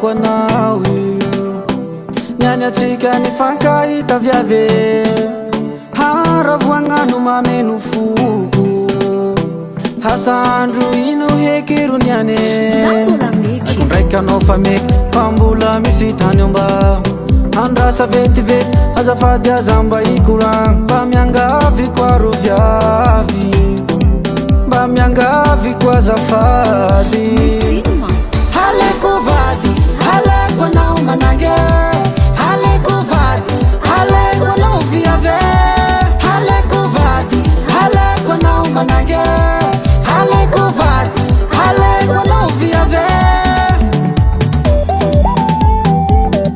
halako anao niany atsika nifankahita viave haravoagnano mameno foko hasandro ino heky ro niane ndraiky anao fa meky fa mbola misy tany amba andrasa vetivety azafady aza mba ikoragno mba miangavy koa ro viavy mba miangavy koa azafady Alaiko vady, alaiko anao manange Alaiko vady, alaiko anao viave Alaiko vady, alaiko anao manange Alaiko vady, alaiko anao viave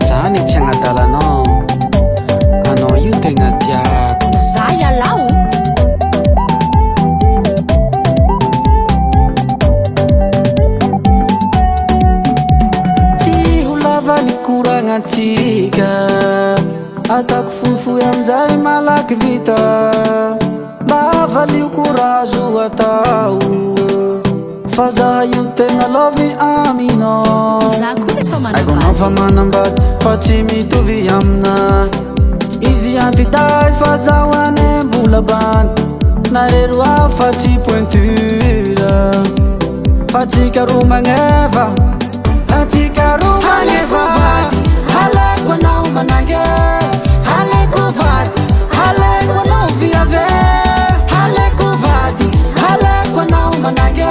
zany tsy agnadalanao anao io tegna tiako Zay alao Antsika atako fohifohy amizay malaky vita mba valio korazo atao fa zaha io tegna lovy aminao aiko anao fa manambady fa tsy mitovy amina izy antiday fa zaho ane mbola bandy narero aho fa tsy pointure fa tsika ro magneva atsika ro magneva Alaiko anao manange Alaiko vady, alaiko anao viave Alaiko vady, alaiko anao manange